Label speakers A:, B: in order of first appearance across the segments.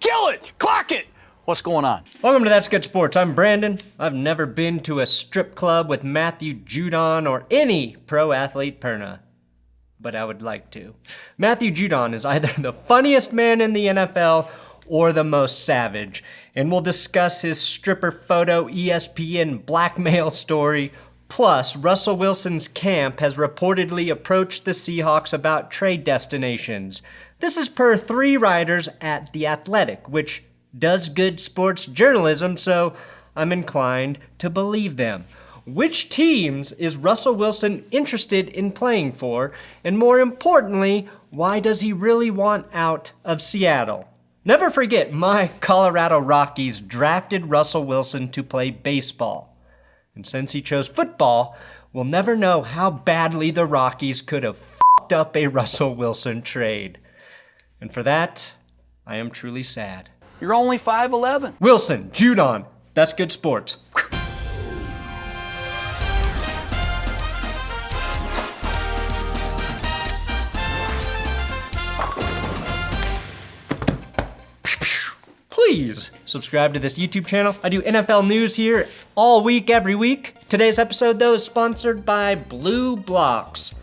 A: Kill it! Clock it! What's going on?
B: Welcome to That's Good Sports. I'm Brandon. I've never been to a strip club with Matthew Judon or any pro athlete perna, but I would like to. Matthew Judon is either the funniest man in the NFL or the most savage, and we'll discuss his stripper photo ESPN blackmail story. Plus, Russell Wilson's camp has reportedly approached the Seahawks about trade destinations. This is per 3 writers at The Athletic, which does good sports journalism, so I'm inclined to believe them. Which teams is Russell Wilson interested in playing for? And more importantly, why does he really want out of Seattle? Never forget, my Colorado Rockies drafted Russell Wilson to play baseball. And since he chose football, we'll never know how badly the Rockies could have fucked up a Russell Wilson trade. And for that, I am truly sad.
A: You're only 5'11".
B: Wilson, Judon, That's Good Sports. Please subscribe to this YouTube channel. I do NFL news here all week, every week. Today's episode, though, is sponsored by Blue Blocks.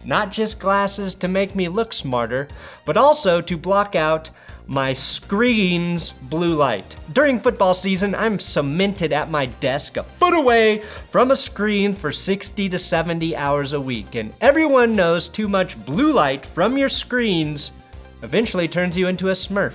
B: Not just glasses to make me look smarter, but also to block out my screen's blue light. During football season, I'm cemented at my desk a foot away from a screen for 60 to 70 hours a week. And everyone knows too much blue light from your screens eventually turns you into a Smurf.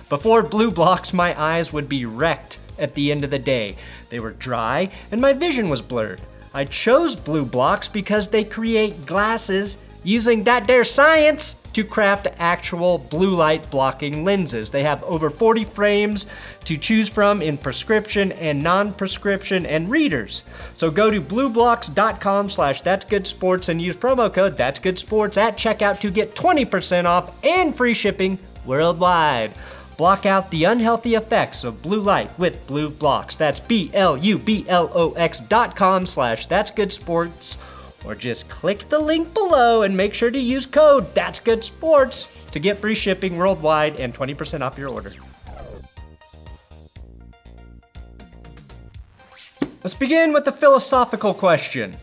B: Before Blue Blocks, my eyes would be wrecked at the end of the day. They were dry and my vision was blurred. I chose Blue Blocks because they create glasses using that there science to craft actual blue light blocking lenses. They have over 40 frames to choose from in prescription and non-prescription and readers. So go to blueblocks.com/thatsgoodsports and use promo code thatsgoodsports at checkout to get 20% off and free shipping worldwide. Block out the unhealthy effects of blue light with Blue Blocks. That's BLUBLOX.com/thatsgoodsports. Or just click the link below and make sure to use code thatsgoodsports to get free shipping worldwide and 20% off your order. Let's begin with the philosophical question.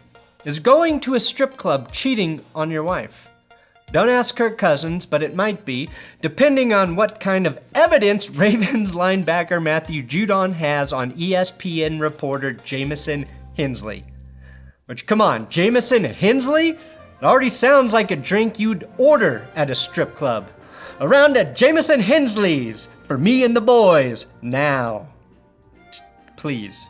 B: Is going to a strip club cheating on your wife? Don't ask Kirk Cousins, but it might be, depending on what kind of evidence Ravens linebacker Matthew Judon has on ESPN reporter Jamison Hensley. Which, come on, Jamison Hensley? It already sounds like a drink you'd order at a strip club. A round at Jamison Hensley's for me and the boys, now. Please.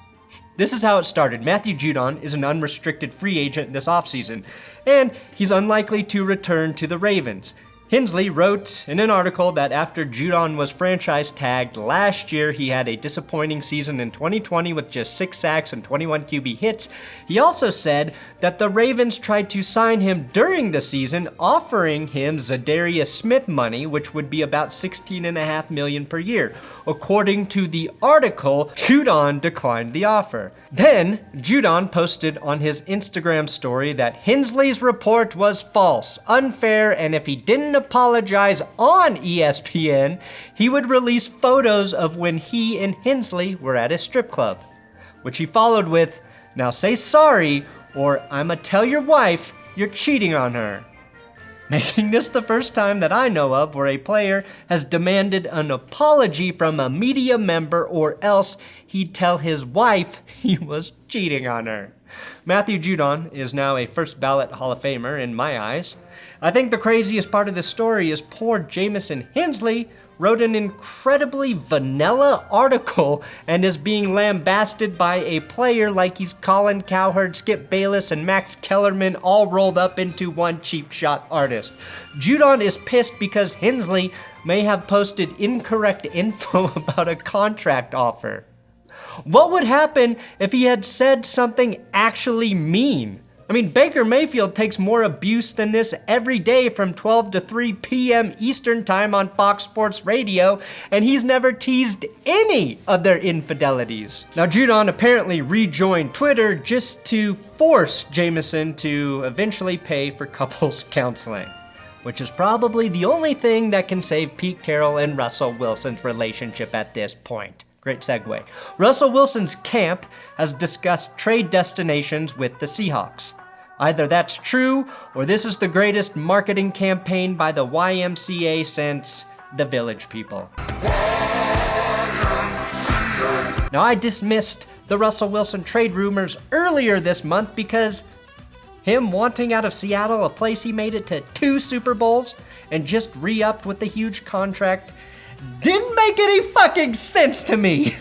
B: This is how it started. Matthew Judon is an unrestricted free agent this offseason, and he's unlikely to return to the Ravens. Hensley wrote in an article that after Judon was franchise tagged last year, he had a disappointing season in 2020 with just 6 sacks and 21 QB hits. He also said that the Ravens tried to sign him during the season, offering him Zadarius Smith money, which would be about $16.5 million per year. According to the article, Judon declined the offer. Then, Judon posted on his Instagram story that Hensley's report was false, unfair, and if he didn't apologize on ESPN, he would release photos of when he and Hensley were at a strip club, which he followed with, "Now say sorry, or I'ma tell your wife you're cheating on her." Making this the first time that I know of where a player has demanded an apology from a media member or else he'd tell his wife he was cheating on her. Matthew Judon is now a first ballot Hall of Famer in my eyes. I think the craziest part of this story is poor Jamison Hensley wrote an incredibly vanilla article and is being lambasted by a player like he's Colin Cowherd, Skip Bayless, and Max Kellerman all rolled up into one cheap shot artist. Judon is pissed because Hensley may have posted incorrect info about a contract offer. What would happen if he had said something actually mean? I mean, Baker Mayfield takes more abuse than this every day from 12 to 3 p.m. Eastern Time on Fox Sports Radio, and he's never teased any of their infidelities. Now, Judon apparently rejoined Twitter just to force Jamison to eventually pay for couples counseling. which is probably the only thing that can save Pete Carroll and Russell Wilson's relationship at this point. Great segue. Russell Wilson's camp has discussed trade destinations with the Seahawks. Either that's true, or this is the greatest marketing campaign by the YMCA since the Village People. Now, I dismissed the Russell Wilson trade rumors earlier this month because him wanting out of Seattle, a place he made it to 2 Super Bowls and just re-upped with the huge contract, didn't make any fucking sense to me.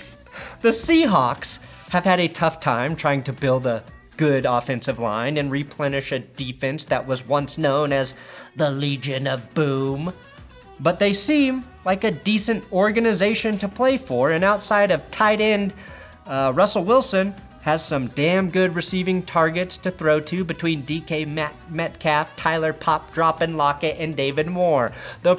B: The Seahawks have had a tough time trying to build a good offensive line and replenish a defense that was once known as the Legion of Boom. But they seem like a decent organization to play for, and outside of tight end, Russell Wilson has some damn good receiving targets to throw to between DK Metcalf, Tyler Pop-Droppin' Lockett, and David Moore. The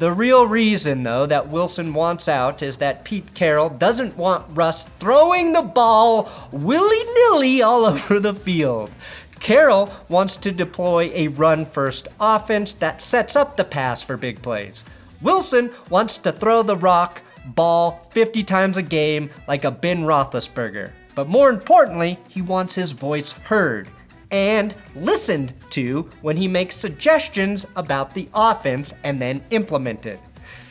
B: real reason though that Wilson wants out is that Pete Carroll doesn't want Russ throwing the ball willy-nilly all over the field. Carroll wants to deploy a run-first offense that sets up the pass for big plays. Wilson wants to throw the ball 50 times a game like a Ben Roethlisberger. But more importantly, he wants his voice heard and listened to when he makes suggestions about the offense and then implemented.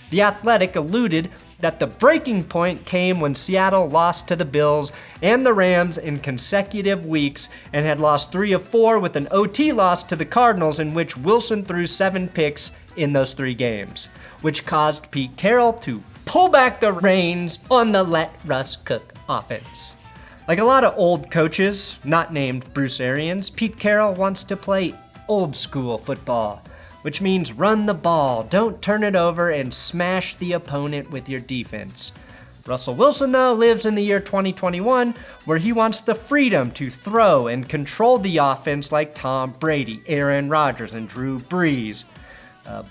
B: The Athletic alluded that the breaking point came when Seattle lost to the Bills and the Rams in consecutive weeks and had lost 3 of 4 with an OT loss to the Cardinals in which Wilson threw 7 picks in those 3 games, which caused Pete Carroll to pull back the reins on the let Russ cook offense. Like a lot of old coaches, not named Bruce Arians, Pete Carroll wants to play old school football, which means run the ball, don't turn it over, and smash the opponent with your defense. Russell Wilson, though, lives in the year 2021, where he wants the freedom to throw and control the offense like Tom Brady, Aaron Rodgers, and Drew Brees.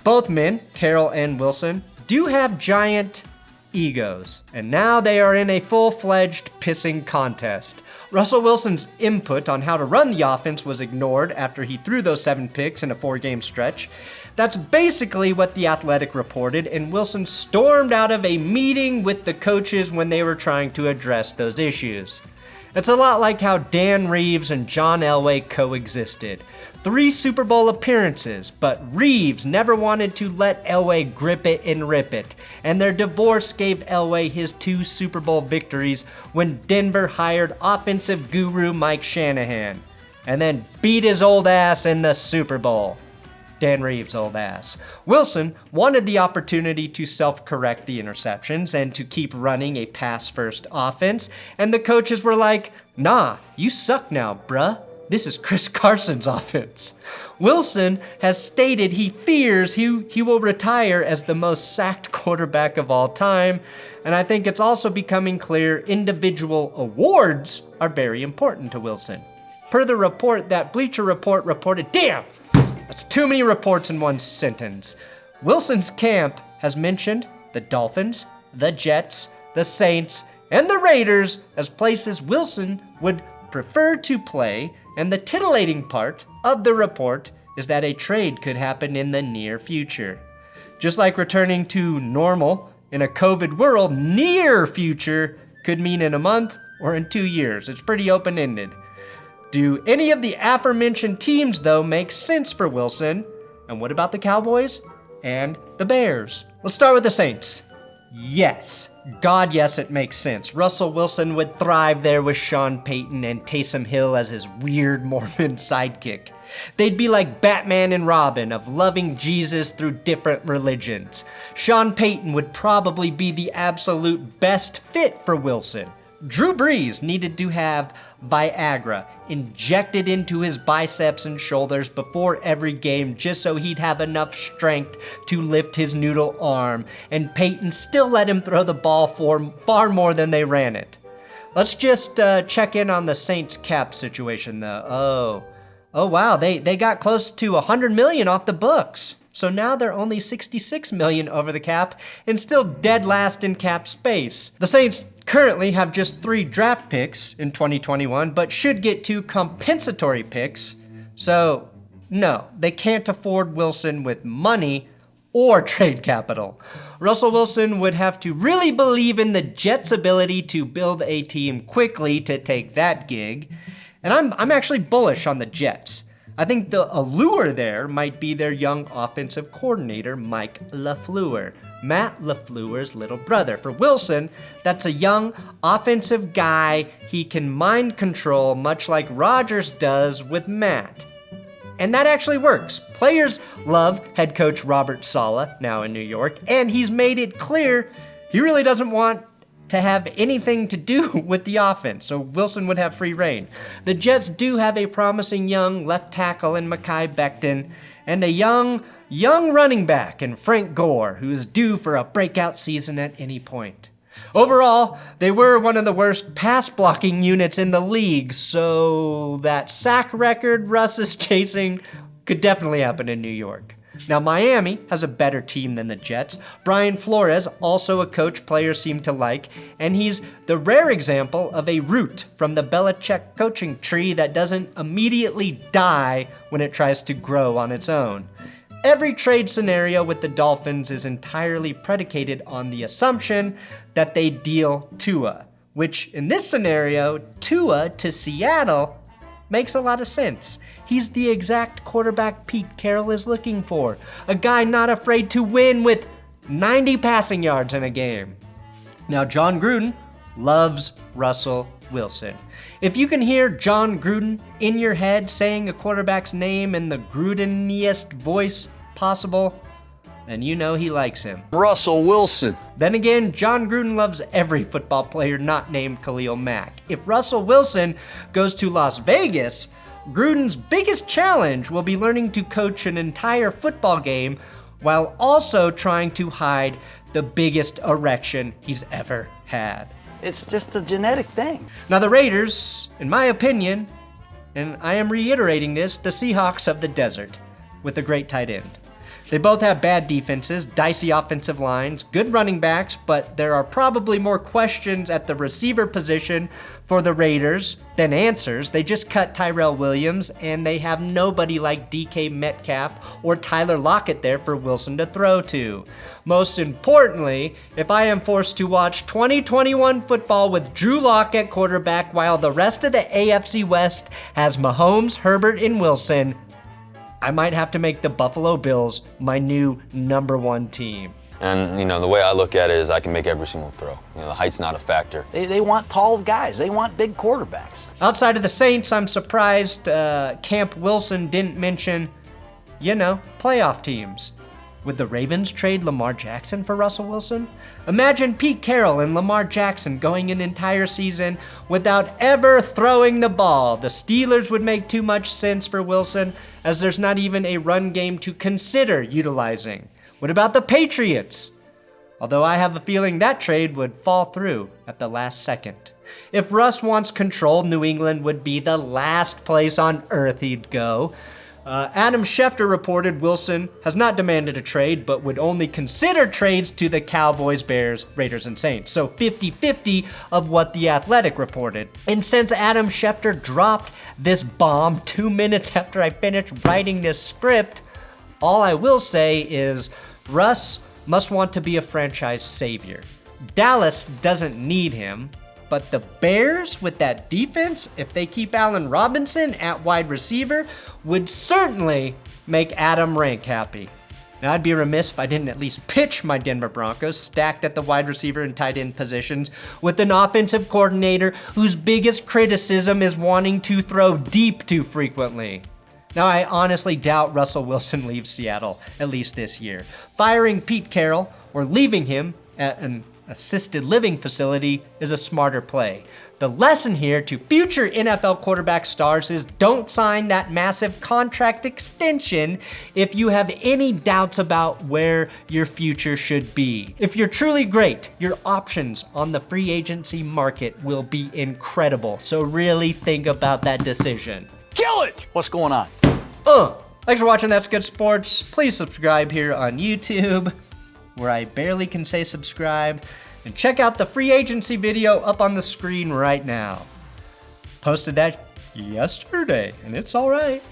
B: Both men, Carroll and Wilson, do have giant egos, and now they are in a full-fledged pissing contest. Russell Wilson's input on how to run the offense was ignored after he threw those 7 picks in a 4-game stretch. That's basically what The Athletic reported, and Wilson stormed out of a meeting with the coaches when they were trying to address those issues. It's a lot like how Dan Reeves and John Elway coexisted. 3 Super Bowl appearances, but Reeves never wanted to let Elway grip it and rip it, and their divorce gave Elway his 2 Super Bowl victories when Denver hired offensive guru Mike Shanahan, and then beat his old ass in the Super Bowl. Dan Reeves' old ass. Wilson wanted the opportunity to self-correct the interceptions and to keep running a pass-first offense, and the coaches were like, nah, you suck now, bruh. This is Chris Carson's offense. Wilson has stated he fears he will retire as the most sacked quarterback of all time, and I think it's also becoming clear individual awards are very important to Wilson. Per the report that Bleacher Report reported, damn! That's too many reports in one sentence. Wilson's camp has mentioned the Dolphins, the Jets, the Saints, and the Raiders as places Wilson would prefer to play, and the titillating part of the report is that a trade could happen in the near future. Just like returning to normal in a COVID world, near future could mean in a month or in 2 years. It's pretty open-ended. Do any of the aforementioned teams, though, make sense for Wilson? And what about the Cowboys and the Bears? Let's start with the Saints. Yes. God, yes, it makes sense. Russell Wilson would thrive there with Sean Payton and Taysom Hill as his weird Mormon sidekick. They'd be like Batman and Robin of loving Jesus through different religions. Sean Payton would probably be the absolute best fit for Wilson. Drew Brees needed to have Viagra injected into his biceps and shoulders before every game just so he'd have enough strength to lift his noodle arm, and Peyton still let him throw the ball for far more than they ran it. Let's just check in on the Saints cap situation though. Oh wow, they got close to $100 million off the books. So now they're only $66 million over the cap and still dead last in cap space. The Saints currently have just 3 draft picks in 2021, but should get 2 compensatory picks. So No, they can't afford Wilson with money or trade capital. Russell Wilson would have to really believe in the Jets' ability to build a team quickly to take that gig. And I'm actually bullish on the Jets. I think the allure there might be their young offensive coordinator, Mike LaFleur, Matt LaFleur's little brother. For Wilson, that's a young offensive guy he can mind control, much like Rodgers does with Matt. And that actually works. Players love head coach Robert Saleh, now in New York, and he's made it clear he really doesn't want to have anything to do with the offense, so Wilson would have free reign. The Jets do have a promising young left tackle in Mekhi Becton, and a young running back in Frank Gore, who is due for a breakout season at any point. Overall, they were one of the worst pass-blocking units in the league, so that sack record Russ is chasing could definitely happen in New York. Now, Miami has a better team than the Jets. Brian Flores, also a coach players seem to like, and he's the rare example of a root from the Belichick coaching tree that doesn't immediately die when it tries to grow on its own. Every trade scenario with the Dolphins is entirely predicated on the assumption that they deal Tua, which in this scenario, Tua to Seattle makes a lot of sense. He's the exact quarterback Pete Carroll is looking for, a guy not afraid to win with 90 passing yards in a game. Now, John Gruden loves Russell Wilson. If you can hear John Gruden in your head saying a quarterback's name in the Grudeniest voice possible, then you know he likes him.
A: Russell Wilson.
B: Then again, John Gruden loves every football player not named Khalil Mack. If Russell Wilson goes to Las Vegas, Gruden's biggest challenge will be learning to coach an entire football game while also trying to hide the biggest erection he's ever had.
A: It's just a genetic thing.
B: Now the Raiders, in my opinion, and I am reiterating this, the Seahawks of the desert, with a great tight end. They both have bad defenses, dicey offensive lines, good running backs, but there are probably more questions at the receiver position for the Raiders than answers. They just cut Tyrell Williams, and they have nobody like DK Metcalf or Tyler Lockett there for Wilson to throw to. Most importantly, if I am forced to watch 2021 football with Drew Lock at quarterback while the rest of the AFC West has Mahomes, Herbert, and Wilson, I might have to make the Buffalo Bills my new #1 team.
C: And, the way I look at it is I can make every single throw. The height's not a factor.
A: They want tall guys. They want big quarterbacks.
B: Outside of the Saints, I'm surprised Camp Wilson didn't mention, playoff teams. Would the Ravens trade Lamar Jackson for Russell Wilson? Imagine Pete Carroll and Lamar Jackson going an entire season without ever throwing the ball. The Steelers would make too much sense for Wilson, as there's not even a run game to consider utilizing. What about the Patriots? Although I have a feeling that trade would fall through at the last second. If Russ wants control, New England would be the last place on earth he'd go. Adam Schefter reported Wilson has not demanded a trade, but would only consider trades to the Cowboys, Bears, Raiders, and Saints. So 50-50 of what The Athletic reported. And since Adam Schefter dropped this bomb 2 minutes after I finished writing this script, all I will say is Russ must want to be a franchise savior. Dallas doesn't need him. But the Bears, with that defense, if they keep Allen Robinson at wide receiver, would certainly make Adam Rank happy. Now, I'd be remiss if I didn't at least pitch my Denver Broncos, stacked at the wide receiver and tight end positions, with an offensive coordinator whose biggest criticism is wanting to throw deep too frequently. Now, I honestly doubt Russell Wilson leaves Seattle, at least this year. Firing Pete Carroll or leaving him at an assisted living facility is a smarter play. The lesson here to future NFL quarterback stars is don't sign that massive contract extension if you have any doubts about where your future should be. If you're truly great, your options on the free agency market will be incredible. So really think about that decision.
A: Kill it! What's going on?
B: Thanks for watching That's Good Sports. Please subscribe here on YouTube, where I barely can say subscribe, and check out the free agency video up on the screen right now. Posted that yesterday, and it's all right.